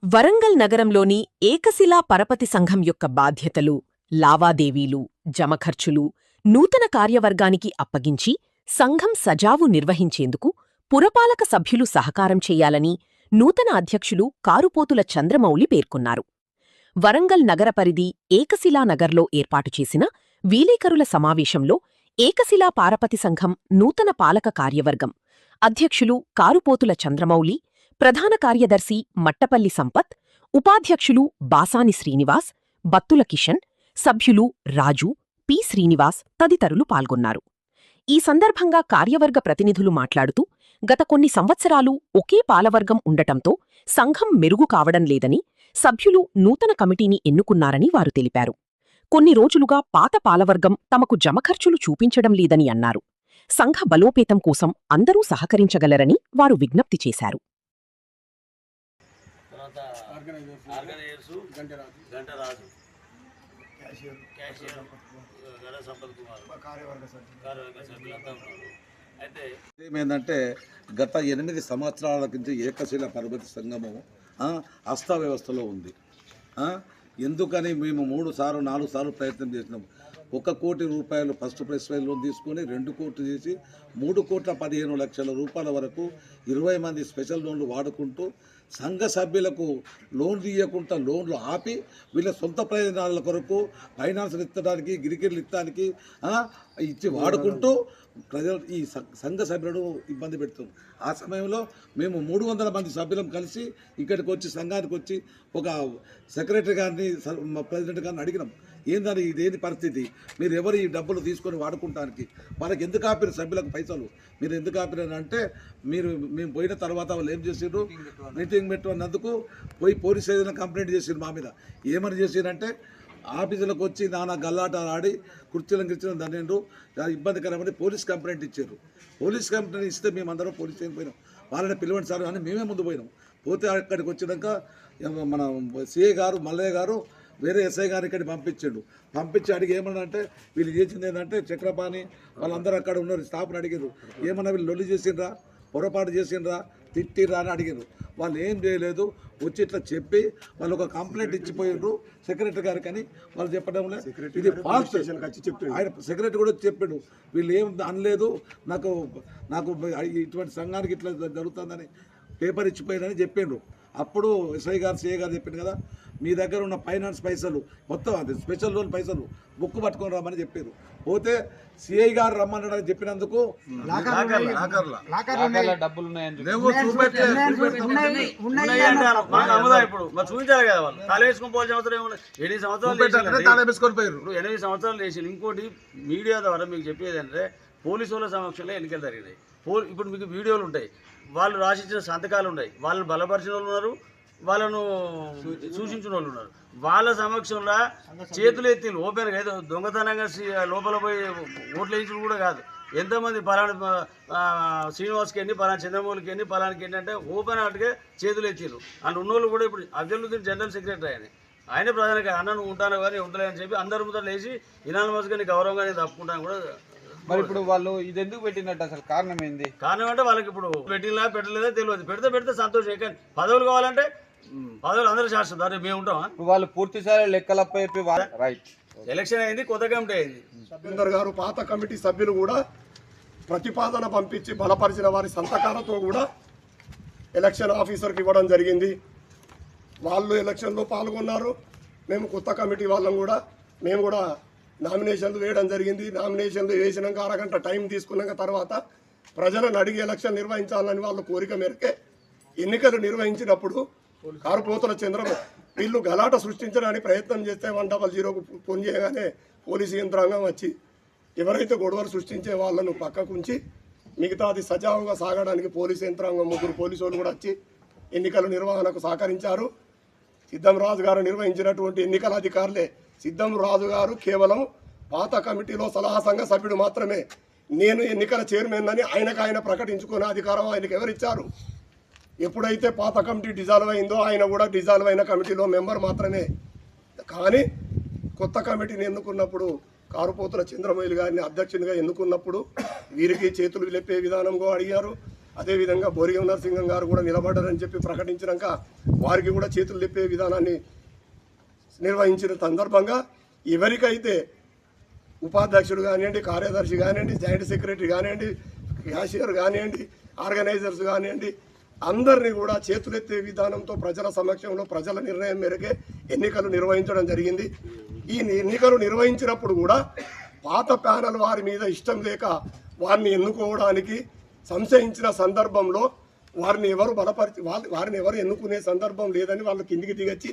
వరంగల్ నగరంలోని ఏకశిలా పరపతి సంఘం యొక్క బాధ్యతలు, లావాదేవీలు, జమఖర్చులు నూతన కార్యవర్గానికి అప్పగించి సంఘం సజావు నిర్వహించేందుకు పురపాలక సభ్యులు సహకారం చెయ్యాలని నూతన అధ్యక్షులు కారుపోతుల చంద్రమౌళి పేర్కొన్నారు. వరంగల్ నగర పరిధి ఏకశిలా నగర్లో ఏర్పాటు చేసిన విలేకరుల సమావేశంలో ఏకశిలా పారపతి సంఘం నూతన పాలక కార్యవర్గం అధ్యక్షులు కారుపోతుల చంద్రమౌళి, ప్రధాన కార్యదర్శి మట్టపల్లి సంపత్, ఉపాధ్యక్షులు బాసాని శ్రీనివాస్, బత్తుల కిషన్, సభ్యులు రాజు, పి శ్రీనివాస్ తదితరులు పాల్గొన్నారు. ఈ సందర్భంగా కార్యవర్గ ప్రతినిధులు మాట్లాడుతూ గత కొన్ని సంవత్సరాలు ఒకే పాలవర్గం ఉండటంతో సంఘం మెరుగు కావడం లేదని, సభ్యులు నూతన కమిటీని ఎన్నుకున్నారని వారు తెలిపారు. కొన్ని రోజులుగా పాత పాలవర్గం తమకు జమఖర్చులు చూపించడం లేదని అన్నారు. సంఘ బలోపేతం కోసం అందరూ సహకరించగలరని వారు విజ్ఞప్తి చేశారు. ఏమైందంటే గత 8 సంవత్సరాల నుంచి ఏకశిల పరపతి సంఘము అస్తవ్యవస్థలో ఉంది. ఎందుకని మేము 3 సార్లు 4 సార్లు ప్రయత్నం చేసినాం. 1 కోటి రూపాయలు ఫస్ట్ ప్రైస్ లోన్ తీసుకొని 2 కోట్లు చేసి 3,15,00,000 రూపాయల వరకు 20 మంది స్పెషల్ లోన్లు వాడుకుంటూ సంఘ సభ్యులకు లోన్ తీయకుండా లోన్లు ఆపి వీళ్ళ సొంత ప్రయోజనాల కొరకు ఫైనాన్స్లు ఇచ్చడానికి గిరికిర్లు ఇచ్చడానికి ఇచ్చి వాడుకుంటూ ప్రజలు ఈ సంఘ సభ్యులను ఇబ్బంది పెడుతుంది. ఆ సమయంలో మేము 300 మంది సభ్యులం కలిసి ఇక్కడికి వచ్చి సంఘానికి వచ్చి ఒక సెక్రటరీ గారిని ప్రెసిడెంట్ గారిని అడిగినాం. ఏందని ఇదేంటి పరిస్థితి, మీరు ఎవరు ఈ డబ్బులు తీసుకొని వాడుకుంటానికి, వాళ్ళకి ఎందుకు ఆపిరు సభ్యులకు పైసలు, మీరు ఎందుకు ఆపిరని అంటే మేము పోయిన తర్వాత వాళ్ళు ఏం చేసిర్రు, మీటింగ్ పెట్టుకున్నందుకు పోయి పోలీస్ స్టేషన్ కంప్లైంట్ చేసిర్రు మా మీద. ఏమని చేసిరంటే ఆఫీసులకు వచ్చి నానా గల్లాట ఆడి కుర్చీలను దానిండ్రు ఇబ్బందికరమని పోలీస్ కంప్లైంట్ ఇచ్చారు. పోలీస్ కంప్లైంట్ ఇస్తే మేమందరం పోలీస్ స్టేషన్ పోయినాం. వాళ్ళని పిలవండి సార్ అని మేమే ముందు పోయినాం. పోతే అక్కడికి వచ్చినాక మన సిఐ గారు మల్లయ్య గారు వేరే ఎస్ఐ గారు ఇక్కడికి పంపించి అడిగి ఏమన్నా వీళ్ళు చేసింది ఏంటంటే చక్రపాణి వాళ్ళందరూ అక్కడ ఉన్నారు స్టాఫ్ని అడిగారు. ఏమన్నా వీళ్ళు లొల్లి చేసిండ్రా, పొరపాటు చేసిండ్రా, తిట్టిర్రా అని అడిగారు. వాళ్ళు ఏం చేయలేదు, వచ్చి ఇట్లా చెప్పి వాళ్ళు ఒక కంప్లైంట్ ఇచ్చిపోయారు సెక్రటరీ గారికి అని వాళ్ళు చెప్పడంలో ఇది ఫాస్ట్. ఆయన సెక్రటరీ కూడా చెప్పాడు వీళ్ళు ఏం అనలేదు, నాకు ఇటువంటి సంఘానికి ఇట్లా జరుగుతుందని పేపర్ ఇచ్చిపోయారని చెప్పిండ్రు. అప్పుడు ఎస్ఐ గారు సిఐ గారు చెప్పిండు కదా, మీ దగ్గర ఉన్న ఫైనాన్స్ పైసలు మొత్తం అది స్పెషల్ లోన్ పైసలు బుక్ పట్టుకొని రామని చెప్పారు. పోతే సిఐ గారు రమ్మన్నాడని చెప్పినందుకు చూపించాలి కదా వాళ్ళు తాళ వేసుకొని పోవాల్సిన అవసరం 8 సంవత్సరాలు చేసి. ఇంకోటి మీడియా ద్వారా మీకు చెప్పేది అంటే పోలీసు వాళ్ళ సమక్షంలో ఎన్నికలు జరిగినాయి. ఇప్పుడు మీకు వీడియోలు ఉంటాయి, వాళ్ళు రాసిచ్చిన సంతకాలు ఉన్నాయి, వాళ్ళని బలపరిచిన వాళ్ళు ఉన్నారు, వాళ్ళను సూచించిన వాళ్ళు ఉన్నారు. వాళ్ళ సమక్షంలో చేతులు ఎత్తి ఓపెన్గా ఏదో దొంగతనంగా లోపల పోయి ఓట్లు వేయించడం కూడా కాదు. ఎంతమంది పలానా శ్రీనివాస్కి ఎన్ని, పలానా చంద్రమౌళికి ఎన్ని, పలానాకి ఏంటంటే ఓపెన్ హార్ట్గా చేతులు ఎత్తిరు. అండ్ ఉన్నోళ్ళు కూడా ఇప్పుడు అఫ్జలుద్దీన్ జనరల్ సెక్రటరీ ఆయన ప్రధానికి అన్నను ఉంటాను కానీ ఉండలేదని చెప్పి అందరి ముందర లేచి ఇనానమస్గా నీ గౌరవంగా తప్పుకుంటాను కూడా. మరి ఇప్పుడు వాళ్ళు ఇది ఎందుకు పెట్టినట్టు అసలు కారణం ఏంది? కారణం అంటే వాళ్ళకి ఇప్పుడు పెట్టినా పెట్టలేదో తెలియదు. పెడితే సంతోషం. కానీ పదవులు కావాలంటే పదవులు అందరూ శాశ్వత మేము ఉంటామా? వాళ్ళు పూర్తిసారి లెక్కలప్ప చెప్పి రైట్ ఎలక్షన్ అయింది, కొత్త కమిటీ అయింది. సభ్యుందర్ గారు పాత కమిటీ సభ్యులు కూడా ప్రతిపాదన పంపించి బలపరిచిన వారి సంతకాలతో కూడా ఎలక్షన్ ఆఫీసర్కి ఇవ్వడం జరిగింది. వాళ్ళు ఎలక్షన్లో పాల్గొన్నారు. మేము కొత్త కమిటీ వాళ్ళం కూడా మేము కూడా నామినేషన్లు వేయడం జరిగింది. నామినేషన్లు వేసినాక అరగంట టైం తీసుకున్నాక తర్వాత ప్రజలను అడిగి ఎలక్షన్ నిర్వహించాలని వాళ్ళ కోరిక మేరకే ఎన్నికలు నిర్వహించినప్పుడు కారుపోతుల చంద్రబాబు వీళ్ళు గలాట సృష్టించడానికి ప్రయత్నం చేస్తే 100కు ఫోన్ చేయగానే పోలీసు యంత్రాంగం వచ్చి ఎవరైతే గొడవలు సృష్టించే వాళ్ళను పక్కకు ఉంచి మిగతాది సజావుగా సాగడానికి పోలీసు యంత్రాంగం 3 పోలీసు వాళ్ళు కూడా వచ్చి ఎన్నికల నిర్వహణకు సహకరించారు. సిద్ధంరాజు గారు నిర్వహించినటువంటి ఎన్నికల అధికారులే. సిద్ధంరాజు గారు కేవలం పాత కమిటీలో సలహా సంఘ సభ్యుడు మాత్రమే. నేను ఎన్నికల చైర్మన్ అని ఆయన ప్రకటించుకునే అధికారం ఆయనకు ఎవరిచ్చారు? ఎప్పుడైతే పాత కమిటీ డిజాల్వ్ అయిందో ఆయన కూడా డిజాల్వ్ అయిన కమిటీలో మెంబర్ మాత్రమే. కానీ కొత్త కమిటీని ఎన్నుకున్నప్పుడు కారుపోతుల చంద్రమౌళి గారిని అధ్యక్షునిగా ఎన్నుకున్నప్పుడు వీరికి చేతులు లేపే విధానంగా అడిగారు. అదేవిధంగా బోరిగం నరసింహం గారు కూడా నిలబడ్డారని చెప్పి ప్రకటించినాక వారికి కూడా చేతులు తిప్పే విధానాన్ని నిర్వహించిన సందర్భంగా ఎవరికైతే ఉపాధ్యక్షుడు కానివ్వండి, కార్యదర్శి కానివ్వండి, జాయింట్ సెక్రటరీ కానివ్వండి, క్యాషియర్ కానివ్వండి, ఆర్గనైజర్స్ కానివ్వండి, అందరినీ కూడా చేతులెత్తే విధానంతో ప్రజల సమక్షంలో ప్రజల నిర్ణయం మేరకే ఎన్నికలు నిర్వహించడం జరిగింది. ఈ ఎన్నికలు నిర్వహించినప్పుడు కూడా పాత ప్యానల్ వారి మీద ఇష్టం లేక వారిని ఎన్నుకోవడానికి సంశయించిన సందర్భంలో వారిని ఎవరు ఎన్నుకునే సందర్భం లేదని వాళ్ళు కిందికి దిగొచ్చి